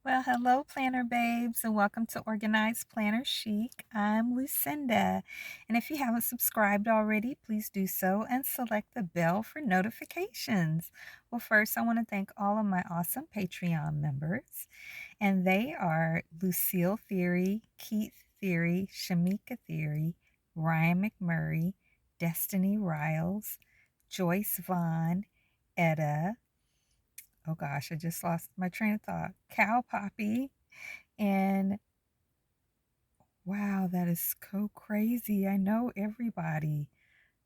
Well, hello, planner babes, and welcome to Organized Planner Chic. I'm Lucinda, and if you haven't subscribed already, please do so and select the bell for notifications. Well, first, I want to thank all of my awesome Patreon members, and they are Lucille Theory, Keith Theory, Shamika Theory, Ryan McMurray, Destiny Riles, Joyce Vaughn, Etta. Oh gosh, I just lost my train of thought. Cow Poppy. And wow, that is so crazy. I know everybody.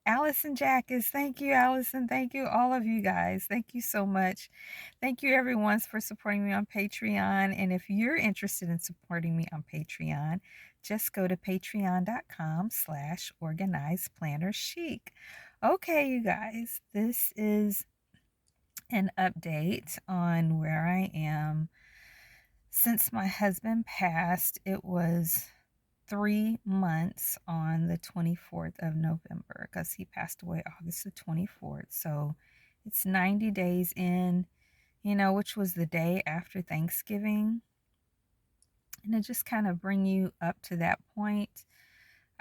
Allison Jackus, thank you, Allison. Thank you, all of you guys. Thank you so much. Thank you, everyone, for supporting me on Patreon. And if you're interested in supporting me on Patreon, just go to patreon.com/organizedplannerchic. Okay, you guys, this is an update on where I am. Since my husband passed, it was 3 months on the 24th of November because he passed away August the 24th. So it's 90 days in, which was the day after Thanksgiving. And to just kind of bring you up to that point,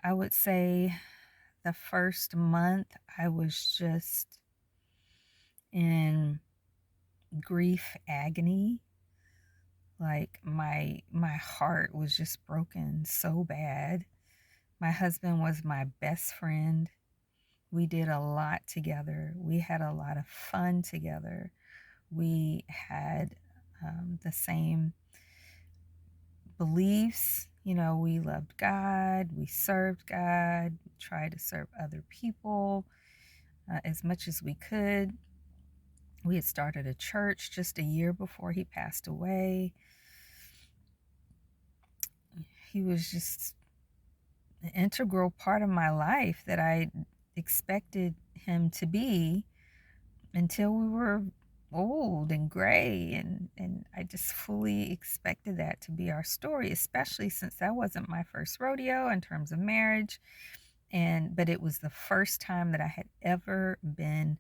I would say the first month I was just in grief agony. Like my heart was just broken so bad. My husband was my best friend. We did a lot together. We had a lot of fun together. We had the same beliefs. We loved God. We served God. We tried to serve other people as much as we could. We had started a church just a year before he passed away. He was just an integral part of my life that I expected him to be until we were old and gray, and I just fully expected that to be our story, especially since that wasn't my first rodeo in terms of marriage. But it was the first time that I had ever been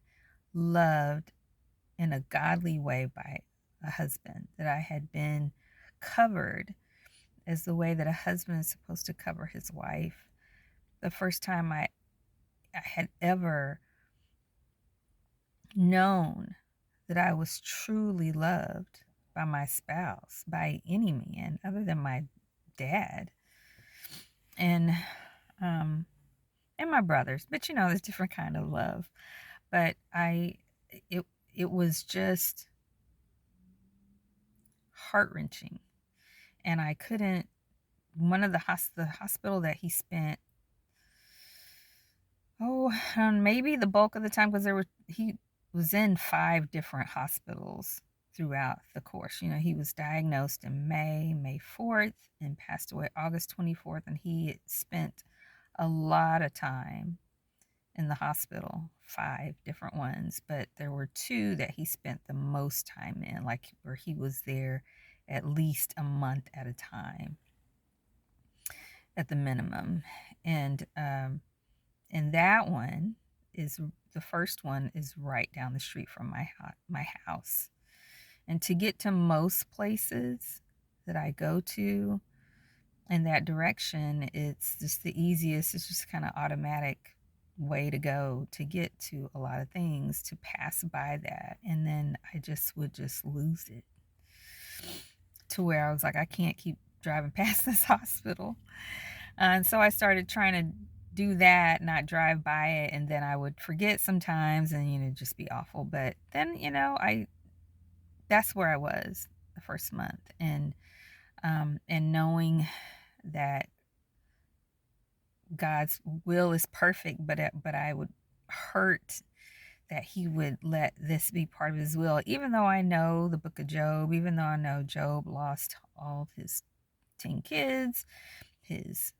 loved in a godly way by a husband, that I had been covered as the way that a husband is supposed to cover his wife. The first time I had ever known that I was truly loved by my spouse, by any man other than my dad and um and my brothers. But there's different kind of love. But it it was just heart-wrenching. And I couldn't one of the hospital that he spent, maybe the bulk of the time, because he was in 5 different hospitals throughout the course. He was diagnosed in May 4th, and passed away August 24th, and he spent a lot of time in the hospital, 5 different ones, but there were 2 that he spent the most time in, like where he was there at least a month at a time at the minimum. And that one is the first one is right down the street from my house. And to get to most places that I go to in that direction, it's just the easiest. It's just kind of automatic way to go to get to a lot of things, to pass by that. And then I would just lose it to where I was like, I can't keep driving past this hospital. And so I started trying to do that, not drive by it, and then I would forget sometimes and just be awful. But then, I that's where I was the first month. And knowing that God's will is perfect, but I would hurt that he would let this be part of his will, even though I know the book of Job, even though I know Job lost all of his 10 kids, his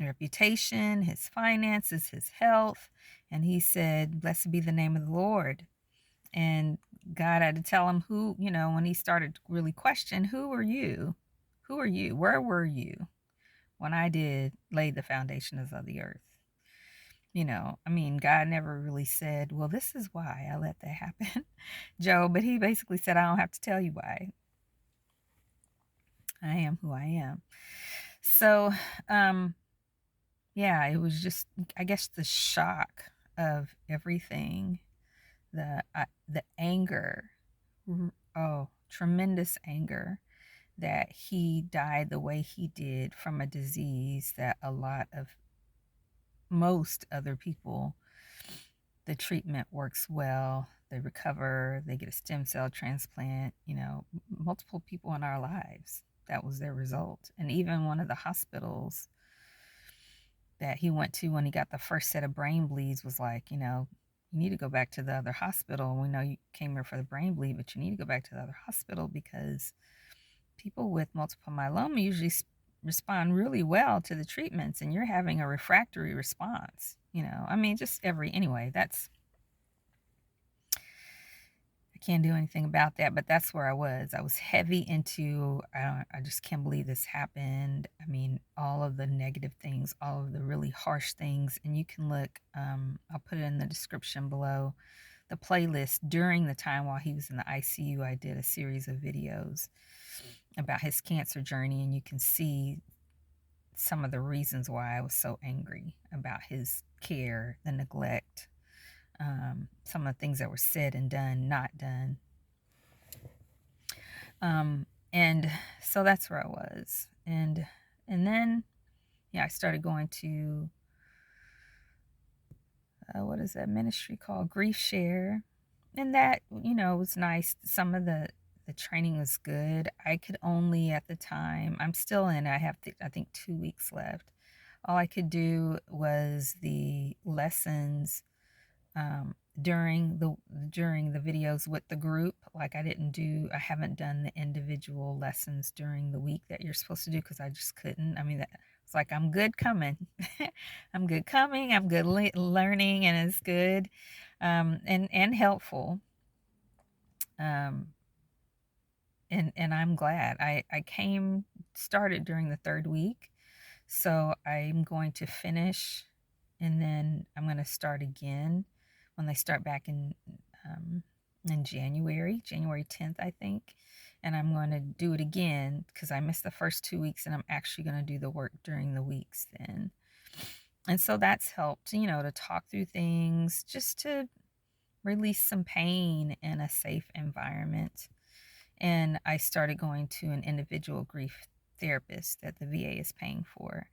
reputation, his finances, his health. And he said, "Blessed be the name of the Lord." And God had to tell him when he started to really question, who are you? Who are you? Where were you when I did lay the foundations of the earth? God never really said, well, this is why I let that happen, Joe, but he basically said, I don't have to tell you why. I am who I am. So, um, yeah, it was just, I guess, the shock of everything, the anger, oh, tremendous anger that he died the way he did from a disease that most other people, the treatment works well, they recover, they get a stem cell transplant, multiple people in our lives. That was their result. And even one of the hospitals that he went to when he got the first set of brain bleeds was like, you need to go back to the other hospital. We know you came here for the brain bleed, but you need to go back to the other hospital because people with multiple myeloma usually respond really well to the treatments, and you're having a refractory response. I mean, just anyway, I can't do anything about that, but that's where I was. I was heavy into, I just can't believe this happened. I mean, all of the negative things, all of the really harsh things. And you can look, I'll put it in the description below, the playlist during the time while he was in the ICU. I did a series of videos about his cancer journey, and you can see some of the reasons why I was so angry about his care, the neglect, some of the things that were said and done, not done. And so that's where I was. And then, yeah, I started going to, what is that ministry called? Grief Share. And that, was nice. Some of the training was good. I could only at the time, I'm still in, I have, I think 2 weeks left. All I could do was the lessons during the videos with the group. Like I haven't done the individual lessons during the week that you're supposed to do because I just couldn't. I mean, it's like I'm good coming. I'm good coming. I'm good learning, and it's good and helpful. Um, and I'm glad I started during the third week, so I'm going to finish, and then I'm going to start again when they start back in January 10th, I think. And I'm going to do it again because I missed the first 2 weeks, and I'm actually going to do the work during the weeks then. And so that's helped, to talk through things, just to release some pain in a safe environment. And I started going to an individual grief therapist that the VA is paying for.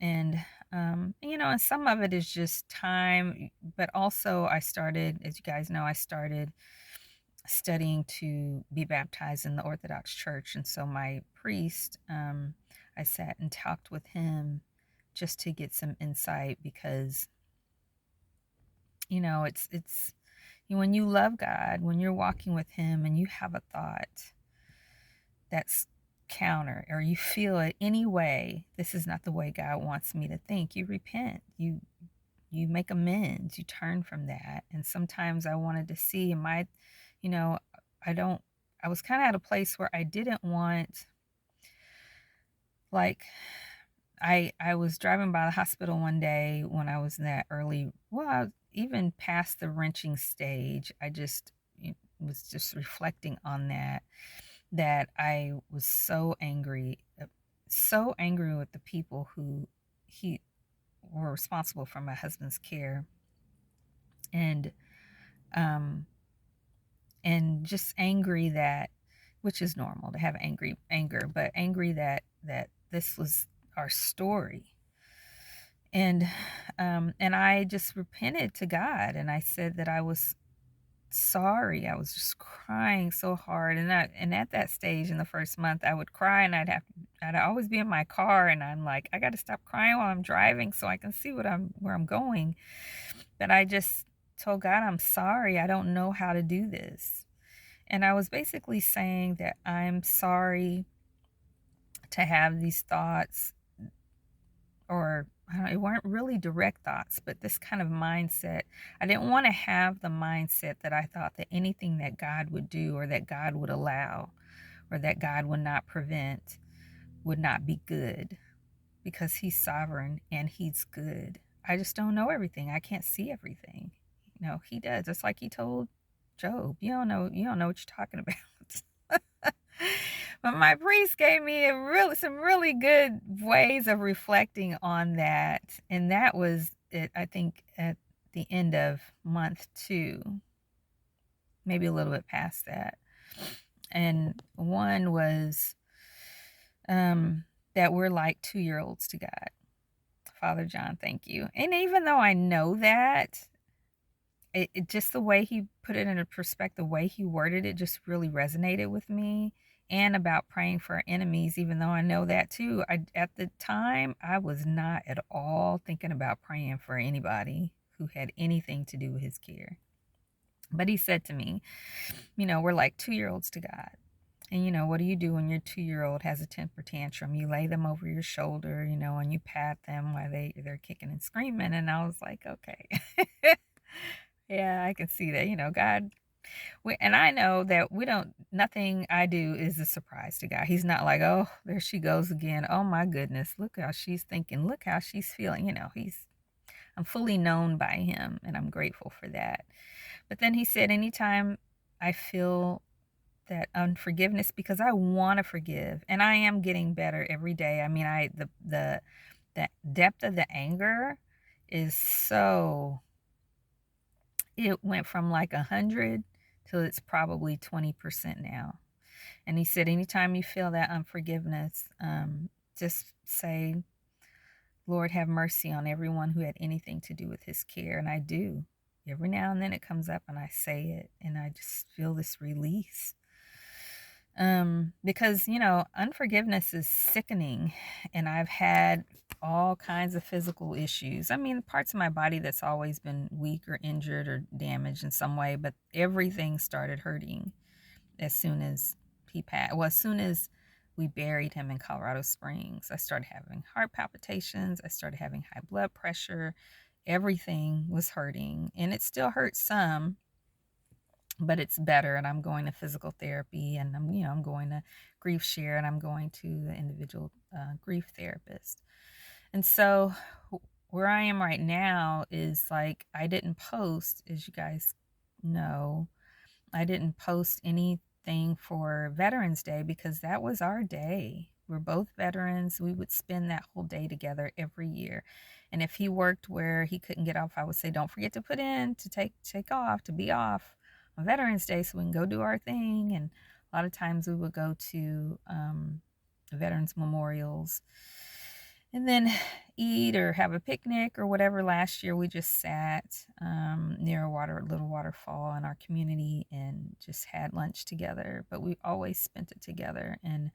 And, and some of it is just time, but also I started, as you guys know, I started studying to be baptized in the Orthodox Church. And so my priest, I sat and talked with him just to get some insight because, it's when you love God, when you're walking with him and you have a thought that's counter, or you feel it anyway, this is not the way God wants me to think, you repent, you make amends, you turn from that. And sometimes I wanted to see, you know I was kind of at a place where I didn't want, like, I was driving by the hospital one day when I was in that early, well, I was even past the wrenching stage. I just was just reflecting on that I was so angry with the people who he were responsible for my husband's care, and um and just angry that, which is normal to have anger, but angry that this was our story. And I just repented to God, and I said that I was sorry. I was just crying so hard, and at that stage in the first month, I would cry, and I'd always be in my car, and I'm like, I got to stop crying while I'm driving so I can see where I'm going. But I just told God, I'm sorry. I don't know how to do this. And I was basically saying that I'm sorry to have these thoughts, or I don't know, it weren't really direct thoughts, but this kind of mindset. I didn't want to have the mindset that I thought that anything that God would do, or that God would allow, or that God would not prevent, would not be good, because he's sovereign and he's good. I just don't know everything. I can't see everything. He does. It's like he told Job, you don't know what you're talking about. But my priest gave me some really good ways of reflecting on that. And that was it, I think, at the end of month 2, maybe a little bit past that. And one was that we're like 2-year-olds to God. Father John, thank you. And even though I know that, it just the way he put it into perspective, the way he worded it just really resonated with me. And about praying for our enemies, even though I know that too. At the time, I was not at all thinking about praying for anybody who had anything to do with his care. But he said to me, we're like 2-year-olds to God. And what do you do when your 2-year-old has a temper tantrum? You lay them over your shoulder, and you pat them while they're kicking and screaming. And I was like, okay. Yeah, I can see that. God, and I know that nothing I do is a surprise to God. He's not like, oh, there she goes again. Oh my goodness, look how she's thinking. Look how she's feeling. I'm fully known by him, and I'm grateful for that. But then he said, anytime I feel that unforgiveness, because I want to forgive, and I am getting better every day. I mean, the depth of the anger is so, it went from like 100 till it's probably 20% now. And he said, anytime you feel that unforgiveness, just say, Lord, have mercy on everyone who had anything to do with his care. And I do. Every now and then it comes up and I say it, and I just feel this release. Because, unforgiveness is sickening, and I've had all kinds of physical issues. I mean, parts of my body that's always been weak or injured or damaged in some way, but everything started hurting as soon as he passed. Well, as soon as we buried him in Colorado Springs, I started having heart palpitations. I started having high blood pressure. Everything was hurting, and it still hurts some, but it's better. And I'm going to physical therapy, and I'm going to grief share, and I'm going to the individual grief therapist. And so where I am right now is like, I didn't post, as you guys know, I didn't post anything for Veterans Day because that was our day. We're both veterans. We would spend that whole day together every year. And if he worked where he couldn't get off, I would say, don't forget to put in to take off, to be off on Veterans Day so we can go do our thing. And a lot of times we would go to veterans memorials and then eat or have a picnic or whatever. Last year we just sat near a little waterfall in our community and just had lunch together, but we always spent it together, and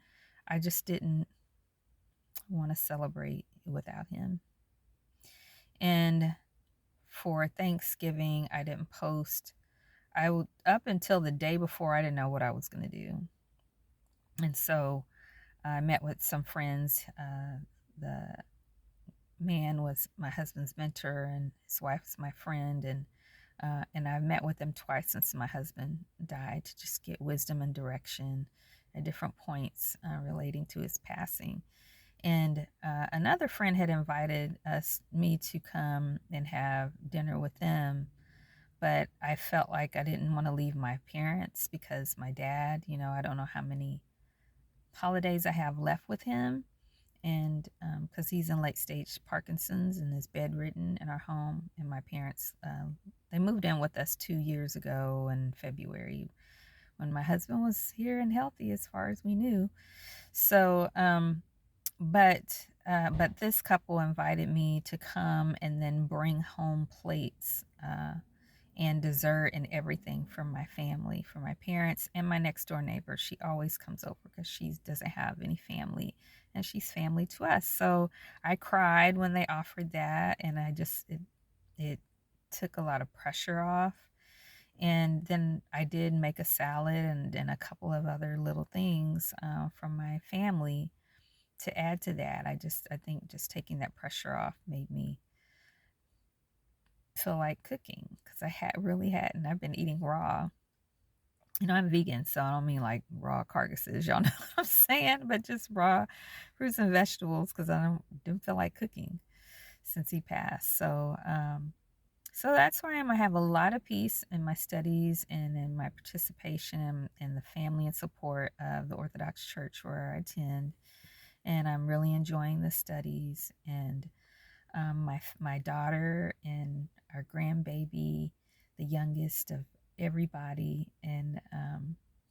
I just didn't want to celebrate without him. And for Thanksgiving, I didn't post. Up until the day before, I didn't know what I was going to do. And so I met with some friends. The man was my husband's mentor, and his wife's my friend, and I've met with them twice since my husband died to just get wisdom and direction at different points relating to his passing. And another friend had invited me to come and have dinner with them, but I felt like I didn't want to leave my parents because my dad, I don't know how many holidays I have left with him, and because he's in late stage Parkinson's and is bedridden in our home. And my parents, they moved in with us 2 years ago in February when my husband was here and healthy as far as we knew. So but this couple invited me to come and then bring home plates and dessert and everything from my family, from my parents and my next door neighbor. She always comes over because she doesn't have any family, and she's family to us. So I cried when they offered that, and it took a lot of pressure off. And then I did make a salad and a couple of other little things from my family to add to that. I think just taking that pressure off made me feel like cooking, because really hadn't. I've been eating raw. I'm vegan, so I don't mean like raw carcasses. Y'all know what I'm saying, but just raw fruits and vegetables, because I didn't feel like cooking since he passed. So So that's where I am. I have a lot of peace in my studies and in my participation in the family and support of the Orthodox Church where I attend. And I'm really enjoying the studies. And my daughter and our grandbaby, the youngest of everybody, and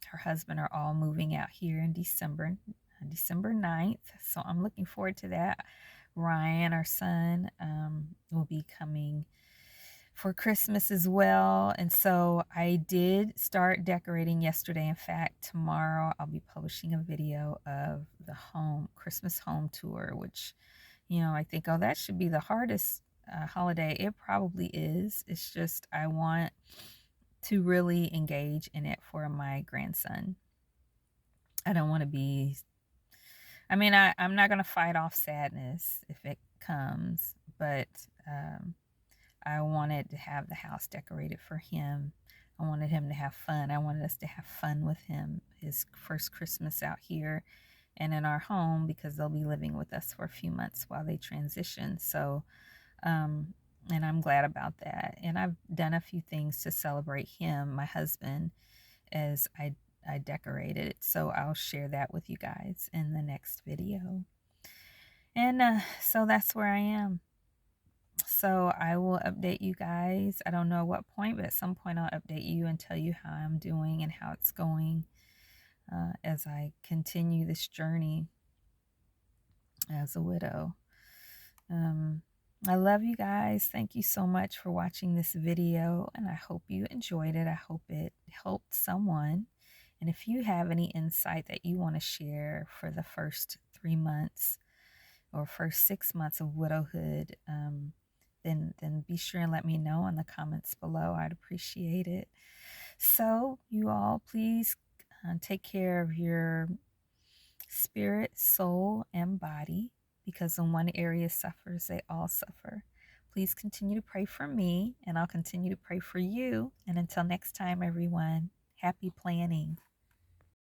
her husband are all moving out here in December, December 9th. So I'm looking forward to that. Ryan, our son, will be coming for Christmas as well. And so I did start decorating yesterday. In fact, tomorrow I'll be publishing a video of the Christmas home tour, which, I think, oh, that should be the hardest holiday. It probably is. It's just I want to really engage in it for my grandson. I don't want to be, I'm not going to fight off sadness if it comes, but I wanted to have the house decorated for him. I wanted him to have fun. I wanted us to have fun with him, his first Christmas out here and in our home, because they'll be living with us for a few months while they transition. So, and I'm glad about that. And I've done a few things to celebrate him, my husband, as I decorated it. So I'll share that with you guys in the next video. And so that's where I am. So I will update you guys. I don't know what point, but at some point I'll update you and tell you how I'm doing and how it's going as I continue this journey as a widow. I love you guys. Thank you so much for watching this video, and I hope you enjoyed it. I hope it helped someone. And if you have any insight that you want to share for the first 3 months or first 6 months of widowhood, then be sure and let me know in the comments below. I'd appreciate it. So you all, please take care of your spirit, soul, and body, because when one area suffers, they all suffer. Please continue to pray for me, and I'll continue to pray for you. And until next time, everyone, happy planning.